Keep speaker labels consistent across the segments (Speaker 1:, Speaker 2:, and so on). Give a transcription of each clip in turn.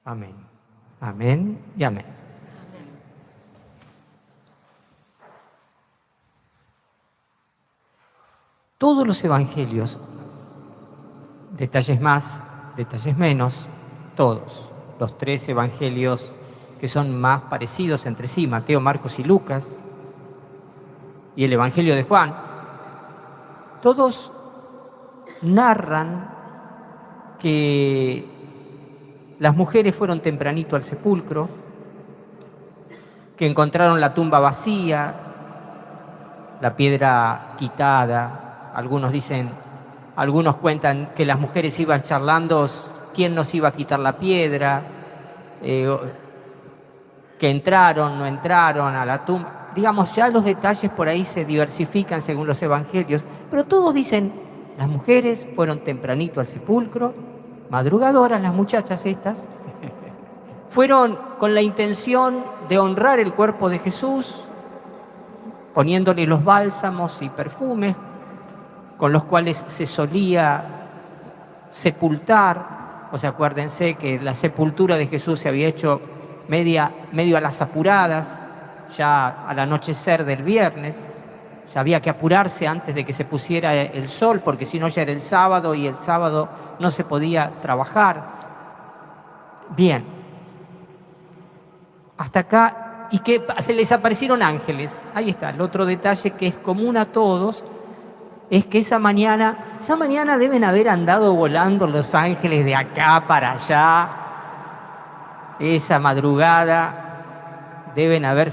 Speaker 1: Amén. Amén y amén. Todos los evangelios, detalles más, detalles menos, todos, los 3 evangelios que son más parecidos entre sí, Mateo, Marcos y Lucas, y el evangelio de Juan, todos narran que las mujeres fueron tempranito al sepulcro, que encontraron la tumba vacía, la piedra quitada. Algunos cuentan que las mujeres iban charlando quién nos iba a quitar la piedra, que entraron, no entraron a la tumba. Digamos, ya los detalles por ahí se diversifican según los evangelios, pero todos dicen, las mujeres fueron tempranito al sepulcro, madrugadoras las muchachas estas, fueron con la intención de honrar el cuerpo de Jesús, poniéndole los bálsamos y perfumes con los cuales se solía sepultar. O sea, acuérdense que la sepultura de Jesús se había hecho medio a las apuradas, ya al anochecer del viernes. Ya había que apurarse antes de que se pusiera el sol, porque si no ya era el sábado y el sábado no se podía trabajar. Bien. Hasta acá, y que se les aparecieron ángeles. Ahí está, el otro detalle que es común a todos, es que esa mañana deben haber andado volando los ángeles de acá para allá. Esa madrugada deben haber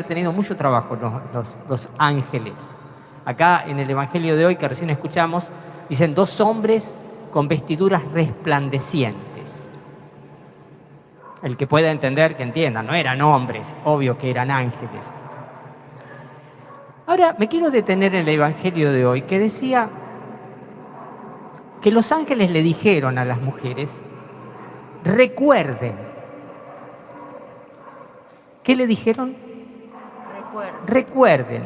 Speaker 1: tenido mucho trabajo los ángeles. Acá en el evangelio de hoy que recién escuchamos, dicen 2 hombres con vestiduras resplandecientes. El que pueda entender, que entienda, no eran hombres, obvio que eran ángeles. Ahora me quiero detener en el evangelio de hoy, que decía que los ángeles le dijeron a las mujeres, recuerden. ¿Qué le dijeron? Recuerden.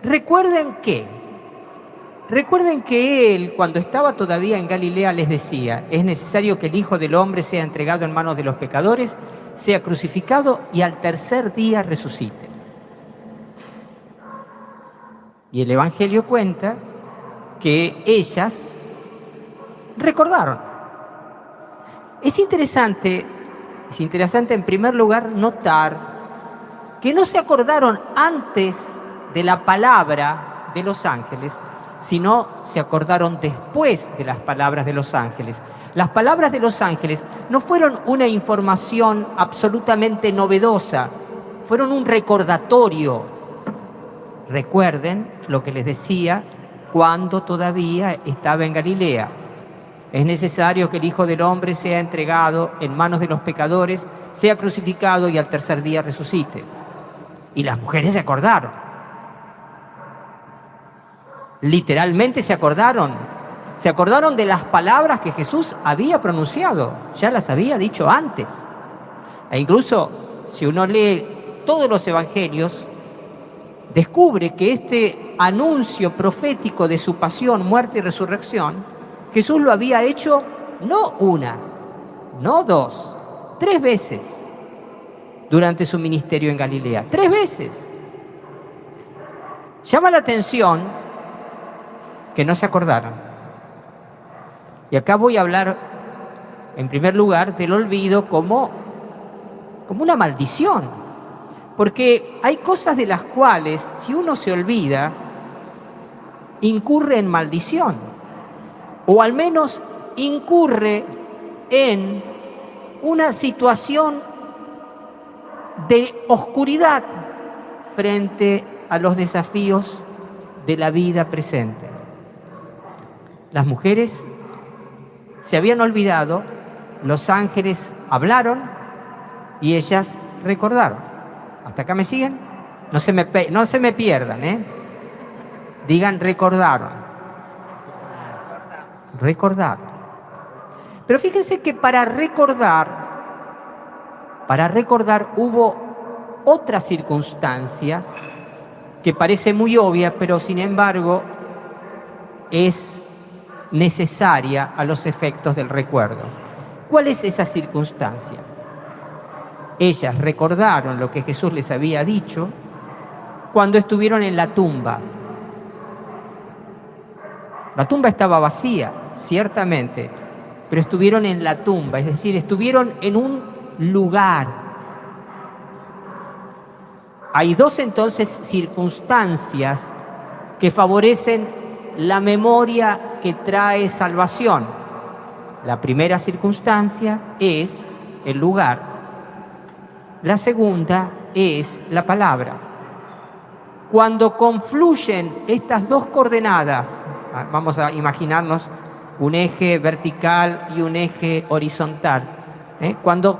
Speaker 1: ¿Recuerden qué? Recuerden que él, cuando estaba todavía en Galilea, les decía, es necesario que el Hijo del Hombre sea entregado en manos de los pecadores, sea crucificado y al tercer día resucite. Y el Evangelio cuenta que ellas recordaron. Es interesante en primer lugar notar que no se acordaron antes de la palabra de los ángeles, sino se acordaron después de las palabras de los ángeles. Las palabras de los ángeles no fueron una información absolutamente novedosa, fueron un recordatorio. Recuerden lo que les decía cuando todavía estaba en Galilea. Es necesario que el Hijo del Hombre sea entregado en manos de los pecadores, sea crucificado y al tercer día resucite. Y las mujeres se acordaron. Literalmente se acordaron. Se acordaron de las palabras que Jesús había pronunciado. Ya las había dicho antes. E incluso, si uno lee todos los evangelios, descubre que este anuncio profético de su pasión, muerte y resurrección, Jesús lo había hecho no 1, no 2, 3 veces durante su ministerio en Galilea. 3 veces. Llama la atención que no se acordaron. Y acá voy a hablar, en primer lugar, del olvido como una maldición. Porque hay cosas de las cuales, si uno se olvida, incurre en maldición. O al menos incurre en una situación de oscuridad frente a los desafíos de la vida presente. Las mujeres se habían olvidado, los ángeles hablaron y ellas recordaron. ¿Hasta acá me siguen? No se me pierdan, ¿eh? Digan recordaron. Recordar. Pero fíjense que para recordar hubo otra circunstancia que parece muy obvia, pero sin embargo es necesaria a los efectos del recuerdo. ¿Cuál es esa circunstancia? Ellas recordaron lo que Jesús les había dicho cuando estuvieron en la tumba. La tumba estaba vacía, ciertamente, pero estuvieron en la tumba, es decir, estuvieron en un lugar. Hay dos entonces circunstancias que favorecen la memoria que trae salvación. La primera circunstancia es el lugar. La segunda es la palabra. Cuando confluyen estas dos coordenadas, vamos a imaginarnos un eje vertical y un eje horizontal. Cuando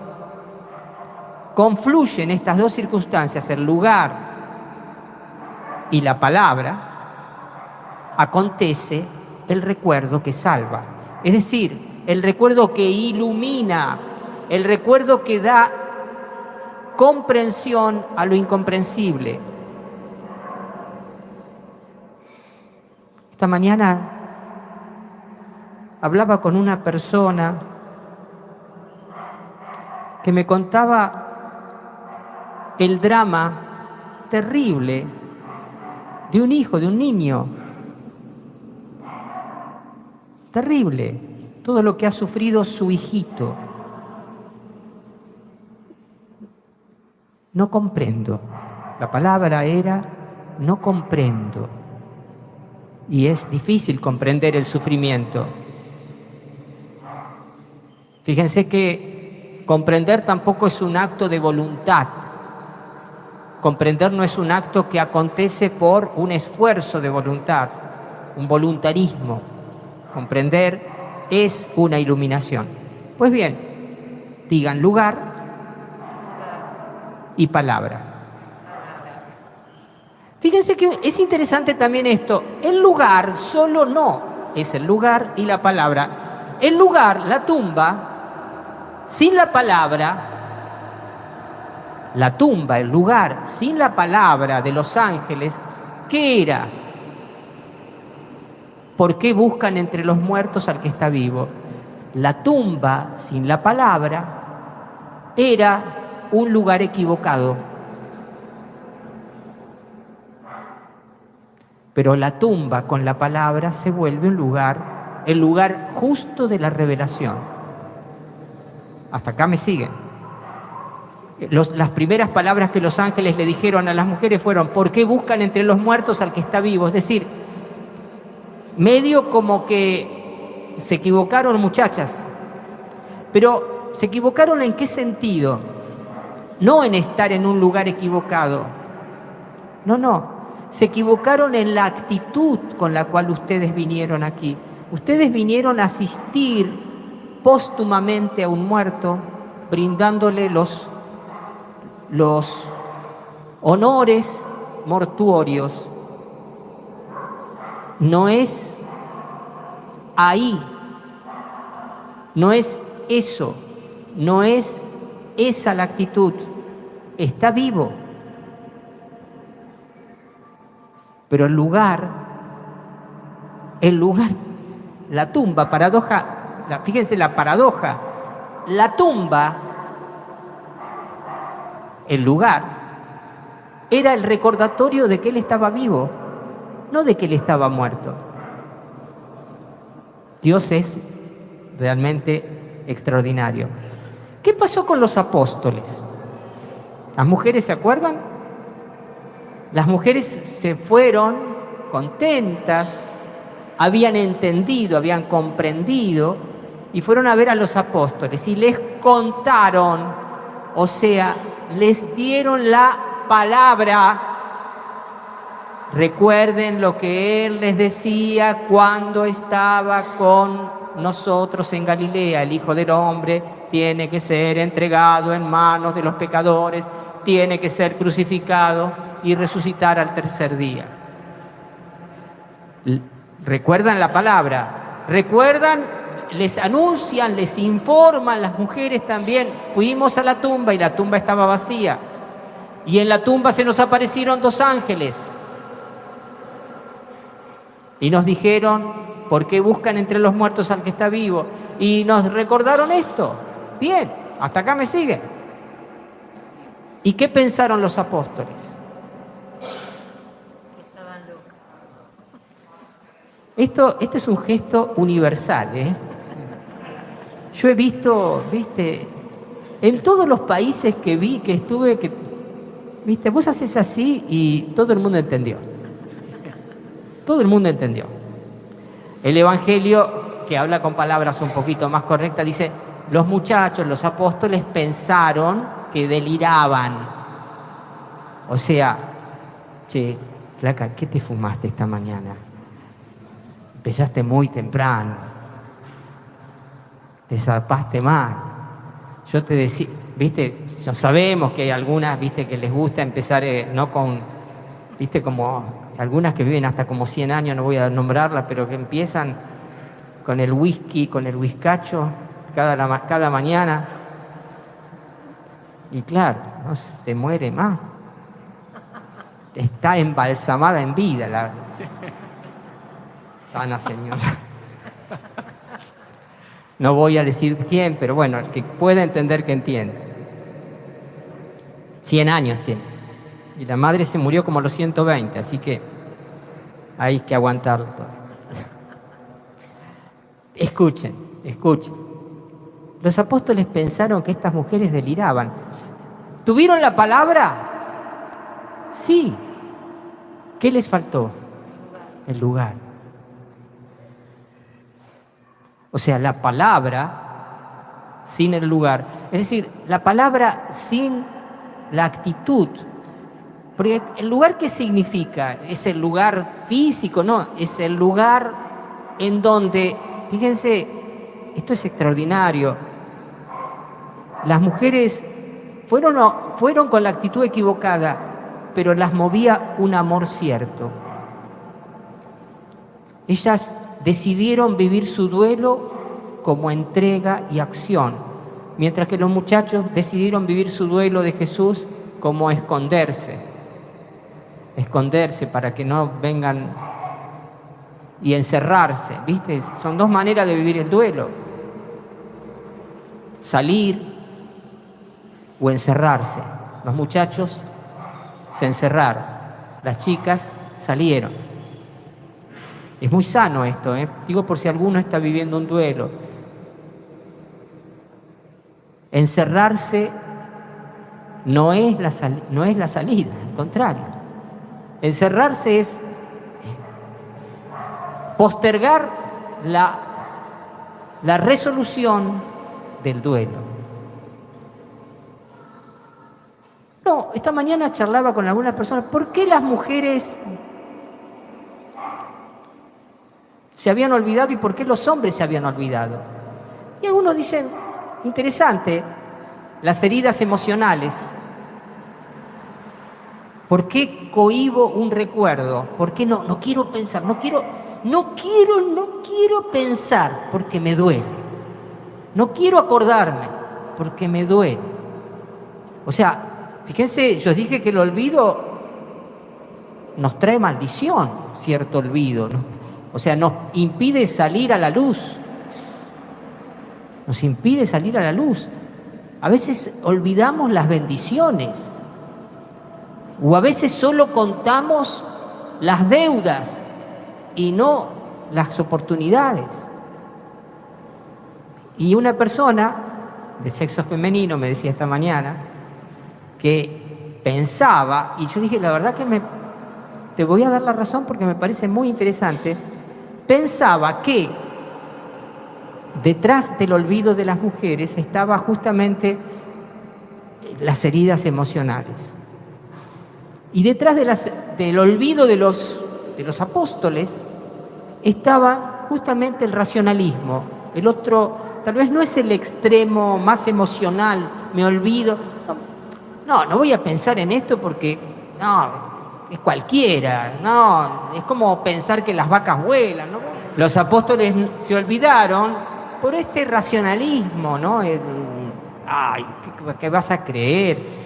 Speaker 1: confluyen estas dos circunstancias, el lugar y la palabra, acontece el recuerdo que salva. Es decir, el recuerdo que ilumina, el recuerdo que da comprensión a lo incomprensible. Esta mañana hablaba con una persona que me contaba el drama terrible de un hijo, de un niño. Terrible, todo lo que ha sufrido su hijito. No comprendo. La palabra era no comprendo. Y es difícil comprender el sufrimiento. Fíjense que comprender tampoco es un acto de voluntad. Comprender no es un acto que acontece por un esfuerzo de voluntad, un voluntarismo. Comprender es una iluminación. Pues bien, digan lugar y palabra. Fíjense que es interesante también esto. El lugar solo no es el lugar y la palabra. El lugar, la tumba, sin la palabra, la tumba, el lugar, sin la palabra de los ángeles, ¿qué era? ¿Por qué buscan entre los muertos al que está vivo? La tumba, sin la palabra, era un lugar equivocado. Pero la tumba con la palabra se vuelve un lugar, el lugar justo de la revelación. Hasta acá me siguen. Las primeras palabras que los ángeles le dijeron a las mujeres fueron: ¿por qué buscan entre los muertos al que está vivo? Es decir, medio como que se equivocaron, muchachas. Pero ¿se equivocaron en qué sentido? No en estar en un lugar equivocado. No. Se equivocaron en la actitud con la cual ustedes vinieron aquí. Ustedes vinieron a asistir póstumamente a un muerto, brindándole los honores mortuorios. No es ahí, no es eso, no es esa la actitud. Está vivo. Pero el lugar, la tumba, fíjense la paradoja, la tumba, el lugar, era el recordatorio de que él estaba vivo, no de que él estaba muerto. Dios es realmente extraordinario. ¿Qué pasó con los apóstoles? ¿Las mujeres se acuerdan? Las mujeres se fueron contentas, habían entendido, habían comprendido y fueron a ver a los apóstoles y les contaron, o sea, les dieron la palabra. Recuerden lo que Él les decía cuando estaba con nosotros en Galilea: el Hijo del Hombre tiene que ser entregado en manos de los pecadores, tiene que ser crucificado y resucitar al tercer día. ¿Recuerdan la palabra? ¿Recuerdan? Les anuncian, les informan las mujeres también. Fuimos a la tumba y la tumba estaba vacía. Y en la tumba se nos aparecieron dos ángeles. Y nos dijeron, ¿por qué buscan entre los muertos al que está vivo? Y nos recordaron esto. Bien, hasta acá me siguen. ¿Y qué pensaron los apóstoles? Esto es un gesto universal, ¿eh? Yo he visto, viste, en todos los países que estuve, viste, vos haces así y todo el mundo entendió. Todo el mundo entendió. El Evangelio, que habla con palabras un poquito más correctas, dice, los muchachos, los apóstoles pensaron que deliraban. O sea, che, flaca, ¿qué te fumaste esta mañana? Empezaste muy temprano. Te zarpaste mal. Yo te decía, viste, ya sabemos que hay algunas, viste, que les gusta empezar, no con, viste, como algunas que viven hasta como 100 años, no voy a nombrarlas, pero que empiezan con el whisky, con el whiskacho, cada mañana. Y claro, no se muere más. Está embalsamada en vida la sana señora. No voy a decir quién, pero bueno, el que pueda entender que entienda. 100 años tiene. Y la madre se murió como a los 120, así que hay que aguantarlo todo. Escuchen. Los apóstoles pensaron que estas mujeres deliraban. ¿Tuvieron la palabra? Sí. ¿Qué les faltó? El lugar. O sea, la palabra sin el lugar. Es decir, la palabra sin la actitud. Porque el lugar, ¿qué significa? ¿Es el lugar físico? No, es el lugar en donde, fíjense, esto es extraordinario. Las mujeres fueron con la actitud equivocada, pero las movía un amor cierto. Ellas decidieron vivir su duelo como entrega y acción, mientras que los muchachos decidieron vivir su duelo de Jesús como esconderse para que no vengan, y encerrarse, ¿viste? Son dos maneras de vivir el duelo: salir o encerrarse. Los muchachos se encerraron, las chicas salieron. Es muy sano esto, ¿eh? Digo por si alguno está viviendo un duelo. Encerrarse no es la salida, al contrario. Encerrarse es postergar la resolución del duelo. No, esta mañana charlaba con algunas personas. ¿Por qué las mujeres se habían olvidado y por qué los hombres se habían olvidado? Y algunos dicen, interesante, las heridas emocionales. ¿Por qué cohíbo un recuerdo? ¿Por qué no quiero pensar? No quiero pensar porque me duele. No quiero acordarme porque me duele. O sea, fíjense, yo dije que el olvido nos trae maldición, cierto olvido, ¿no? O sea, nos impide salir a la luz. Nos impide salir a la luz. A veces olvidamos las bendiciones. O a veces solo contamos las deudas y no las oportunidades. Y una persona de sexo femenino me decía esta mañana que pensaba, y yo dije, la verdad que te voy a dar la razón porque me parece muy interesante, pensaba que detrás del olvido de las mujeres estaba justamente las heridas emocionales. Y detrás del olvido de los apóstoles estaba justamente el racionalismo. El otro, tal vez no es el extremo más emocional, me olvido. No voy a pensar en esto porque, no, es cualquiera. No, es como pensar que las vacas vuelan, ¿no? Los apóstoles se olvidaron por este racionalismo, ¿no? ¿Qué vas a creer?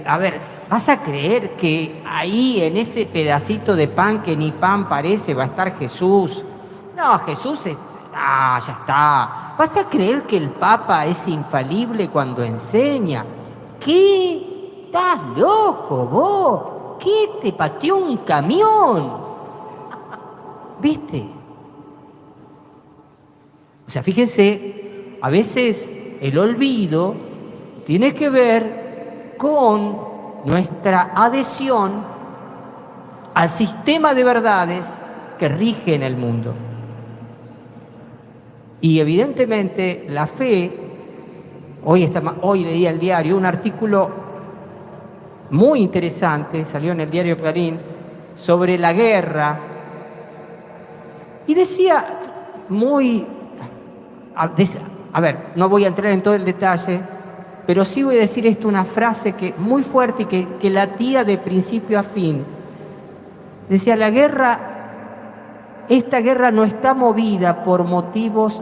Speaker 1: A ver, ¿Vas a creer que ahí en ese pedacito de pan que ni pan parece va a estar Jesús? No, Jesús es... Ah, ya está. ¿Vas a creer que el Papa es infalible cuando enseña? ¿Qué? ¿Estás loco vos? ¿Qué? ¿Te pateó un camión? ¿Viste? O sea, fíjense, a veces el olvido tiene que ver con nuestra adhesión al sistema de verdades que rige en el mundo. Y evidentemente la fe, hoy leí el diario un artículo muy interesante, salió en el diario Clarín, sobre la guerra, y decía muy... A ver, no voy a entrar en todo el detalle, pero sí voy a decir esto, una frase que muy fuerte y que latía de principio a fin. Decía, esta guerra no está movida por motivos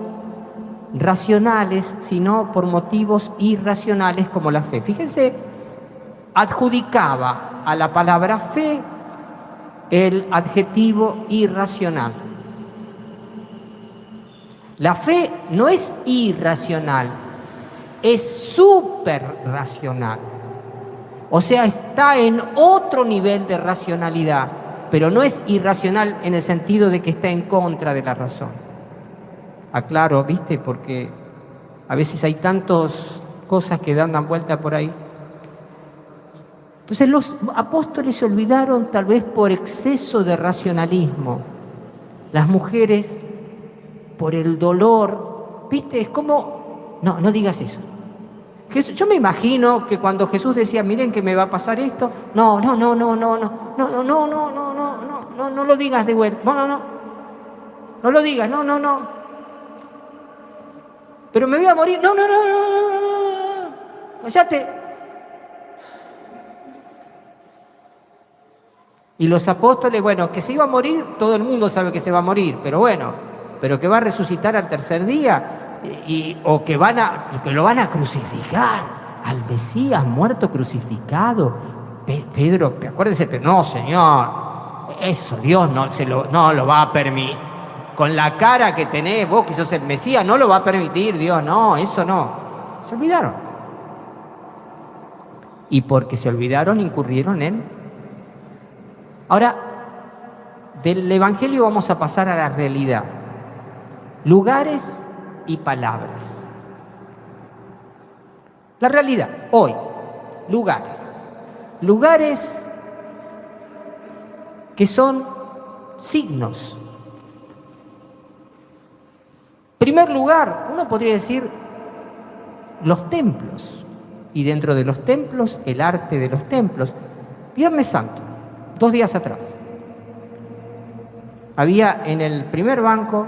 Speaker 1: racionales, sino por motivos irracionales como la fe. Fíjense, adjudicaba a la palabra fe el adjetivo irracional. La fe no es irracional, es superracional. O sea, está en otro nivel de racionalidad, pero no es irracional en el sentido de que está en contra de la razón. Aclaro, ¿viste? Porque a veces hay tantas cosas que dan vuelta por ahí. Entonces los apóstoles se olvidaron tal vez por exceso de racionalismo. Las mujeres por el dolor, ¿viste? Es como... No digas eso. Yo me imagino que cuando Jesús decía, miren que me va a pasar esto, no lo digas de vuelta, no lo digas, no. Pero me voy a morir, no, cállate. Y los apóstoles, bueno, que se iba a morir, todo el mundo sabe que se va a morir, pero que va a resucitar al tercer día, o que lo van a crucificar, al Mesías muerto crucificado. Pedro, acuérdese, pero no, Señor, eso Dios no lo va a permitir. Con la cara que tenés vos, que sos el Mesías, no lo va a permitir Dios, no, eso no. Se olvidaron. Y porque se olvidaron, incurrieron en... Ahora, del Evangelio vamos a pasar a la realidad. Lugares y palabras. La realidad, hoy, lugares. Lugares que son signos. En primer lugar, uno podría decir los templos. Y dentro de los templos, el arte de los templos. Viernes Santo, 2 días atrás. Había en el primer banco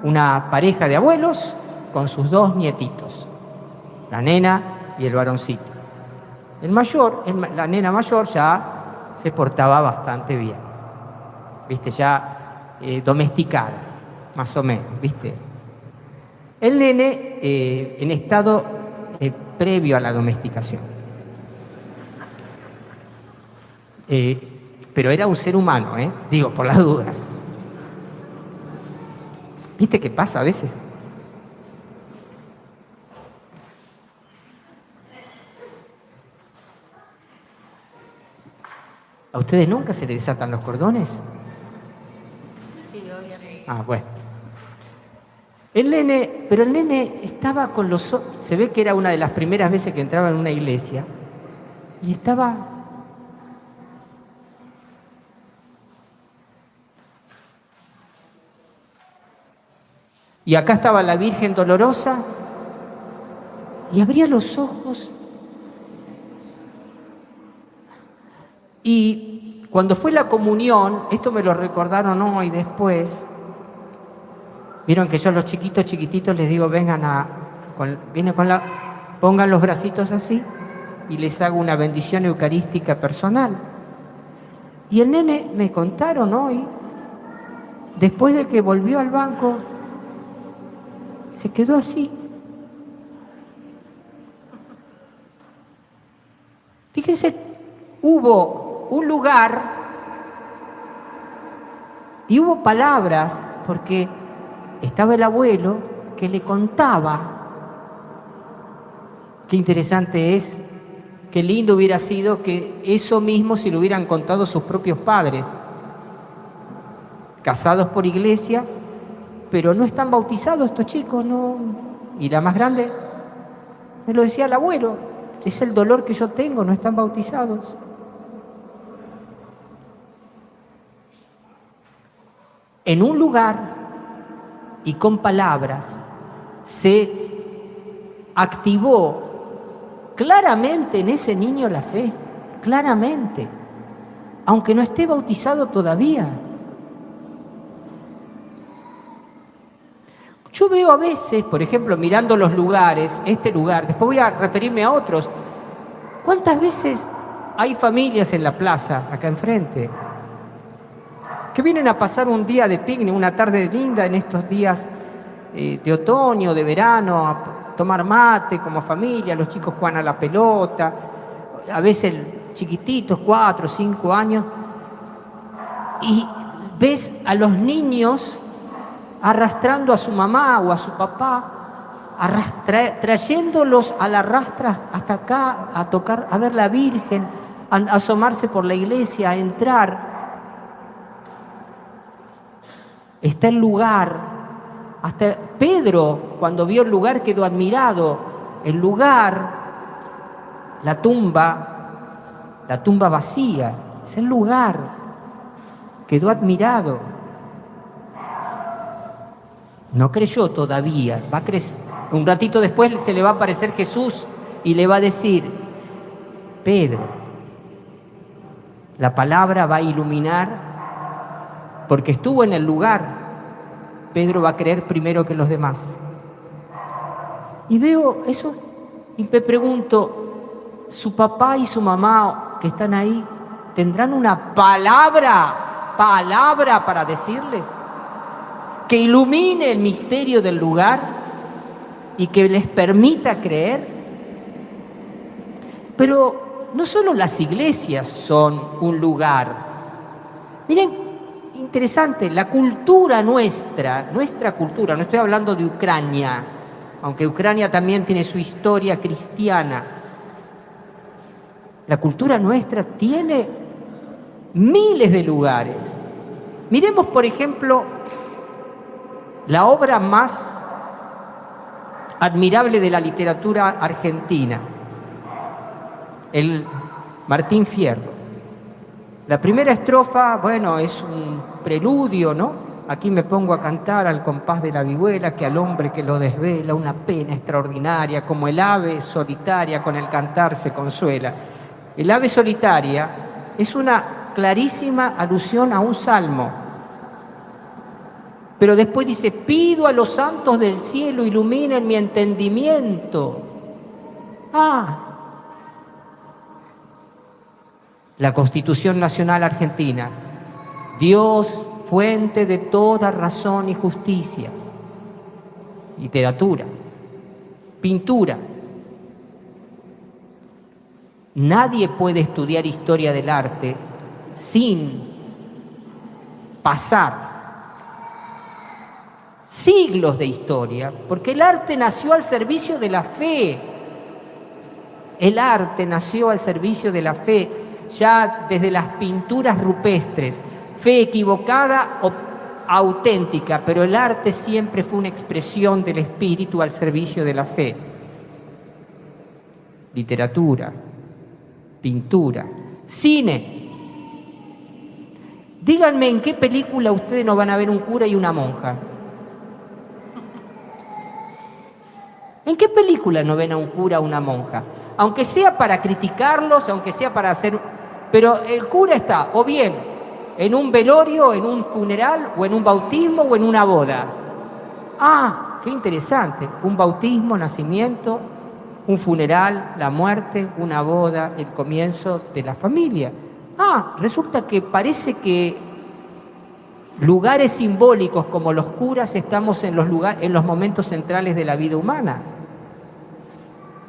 Speaker 1: una pareja de abuelos con sus 2 nietitos, la nena y el varoncito. La nena mayor ya se portaba bastante bien, ¿viste? Ya domesticada, más o menos, ¿viste? El nene en estado previo a la domesticación. Pero era un ser humano, digo, por las dudas. ¿Viste qué pasa a veces? ¿A ustedes nunca se les desatan los cordones?
Speaker 2: Sí, obviamente.
Speaker 1: Ah, bueno. El nene estaba con los ojos... Se ve que era una de las primeras veces que entraba en una iglesia. Y estaba... Y acá estaba la Virgen Dolorosa y abría los ojos. Y cuando fue la comunión, esto me lo recordaron hoy después, vieron que yo a los chiquititos les digo, pongan los bracitos así y les hago una bendición eucarística personal. Y el nene, me contaron hoy, después de que volvió al banco, se quedó así. Fíjense, hubo un lugar y hubo palabras, porque estaba el abuelo que le contaba. Qué interesante es, qué lindo hubiera sido que eso mismo se lo hubieran contado sus propios padres, casados por iglesia, pero no están bautizados estos chicos, no. Y la más grande me lo decía el abuelo, es el dolor que yo tengo, no están bautizados. En un lugar y con palabras se activó claramente en ese niño la fe, claramente, aunque no esté bautizado todavía. Yo veo a veces, por ejemplo, mirando los lugares, este lugar, después voy a referirme a otros, ¿cuántas veces hay familias en la plaza, acá enfrente, que vienen a pasar un día de picnic, una tarde linda en estos días de otoño, de verano, a tomar mate como familia, los chicos juegan a la pelota, a veces chiquititos, 4 o 5 años, y ves a los niños arrastrando a su mamá o a su papá, trayéndolos a la rastra hasta acá, a tocar, a ver la Virgen, a asomarse por la iglesia, a entrar. Está el lugar, hasta Pedro, cuando vio el lugar, quedó admirado. El lugar, la tumba vacía, es el lugar, quedó admirado. No creyó todavía, va a crecer. Un ratito después se le va a aparecer Jesús y le va a decir: Pedro, la palabra va a iluminar, porque estuvo en el lugar. Pedro va a creer primero que los demás. Y veo eso y me pregunto, ¿su papá y su mamá que están ahí tendrán una palabra para decirles? Que ilumine el misterio del lugar y que les permita creer. Pero no solo las iglesias son un lugar. Miren, interesante, la cultura nuestra cultura, no estoy hablando de Ucrania, aunque Ucrania también tiene su historia cristiana. La cultura nuestra tiene miles de lugares. Miremos, por ejemplo, la obra más admirable de la literatura argentina, el Martín Fierro. La primera estrofa, bueno, es un preludio, ¿no? Aquí me pongo a cantar al compás de la vihuela, que al hombre que lo desvela una pena extraordinaria, como el ave solitaria con el cantar se consuela. El ave solitaria es una clarísima alusión a un salmo. Pero después dice: pido a los santos del cielo iluminen mi entendimiento. La Constitución Nacional Argentina. Dios, fuente de toda razón y justicia. Literatura. Pintura. Nadie puede estudiar historia del arte sin pasar siglos de historia, porque el arte nació al servicio de la fe. El arte nació al servicio de la fe, ya desde las pinturas rupestres. Fe equivocada o auténtica, pero el arte siempre fue una expresión del espíritu al servicio de la fe. Literatura, pintura, cine. Díganme en qué película ustedes no van a ver un cura y una monja. ¿En qué película no ven a un cura o una monja? Aunque sea para criticarlos, aunque sea para hacer... Pero el cura está o bien en un velorio, en un funeral, o en un bautismo, o en una boda. Qué interesante. Un bautismo, nacimiento, un funeral, la muerte, una boda, el comienzo de la familia. Resulta que parece que lugares simbólicos como los curas estamos en los momentos centrales de la vida humana.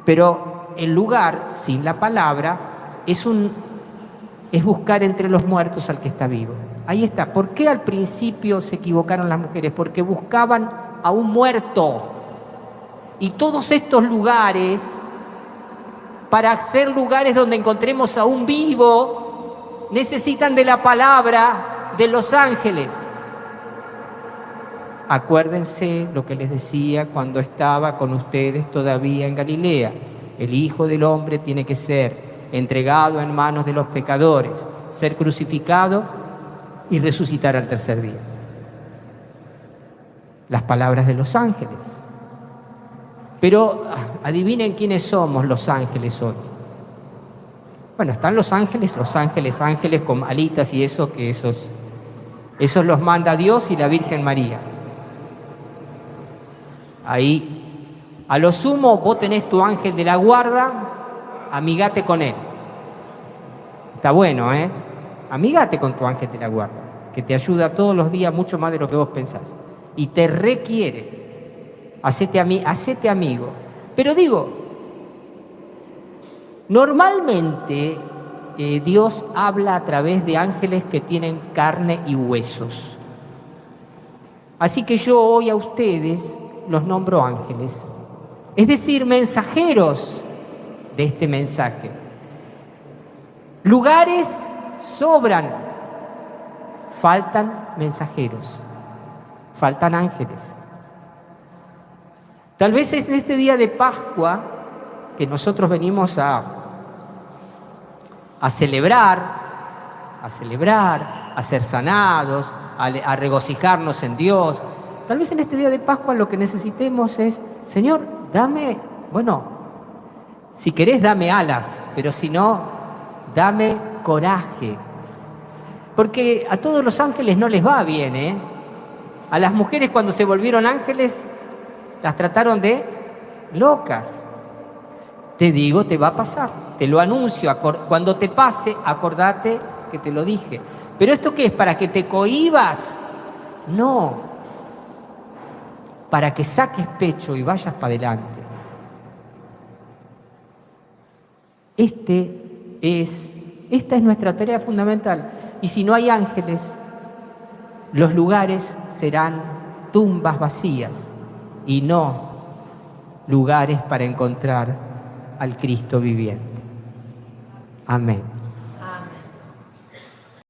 Speaker 1: Pero el lugar sin la palabra es buscar entre los muertos al que está vivo. Ahí está. ¿Por qué al principio se equivocaron las mujeres? Porque buscaban a un muerto. Y todos estos lugares, para ser lugares donde encontremos a un vivo, necesitan de la palabra de los ángeles. Acuérdense lo que les decía cuando estaba con ustedes todavía en Galilea. El Hijo del Hombre tiene que ser entregado en manos de los pecadores, ser crucificado y resucitar al tercer día. Las palabras de los ángeles. Pero adivinen quiénes somos los ángeles hoy. Bueno, están los ángeles con alitas y eso, que esos los manda Dios y la Virgen María. Ahí, a lo sumo, vos tenés tu ángel de la guarda, amigate con él. Está bueno, ¿eh? Amigate con tu ángel de la guarda, que te ayuda todos los días mucho más de lo que vos pensás. Y te requiere. Hacete amigo. Pero digo, normalmente Dios habla a través de ángeles que tienen carne y huesos. Así que yo hoy a ustedes los nombro ángeles, es decir, mensajeros de este mensaje. Lugares sobran, faltan mensajeros, faltan ángeles. Tal vez en este día de Pascua, que nosotros venimos a celebrar, a ser sanados, a regocijarnos en Dios. Tal vez en este día de Pascua lo que necesitemos es, Señor, dame, bueno, si querés dame alas, pero si no, dame coraje. Porque a todos los ángeles no les va bien, ¿eh? A las mujeres cuando se volvieron ángeles, las trataron de locas. Te digo, te va a pasar, te lo anuncio. Cuando te pase, acordate que te lo dije. ¿Pero esto qué es? ¿Para que te cohibas? No. Para que saques pecho y vayas para adelante. Esta es nuestra tarea fundamental. Y si no hay ángeles, los lugares serán tumbas vacías y no lugares para encontrar al Cristo viviente. Amén.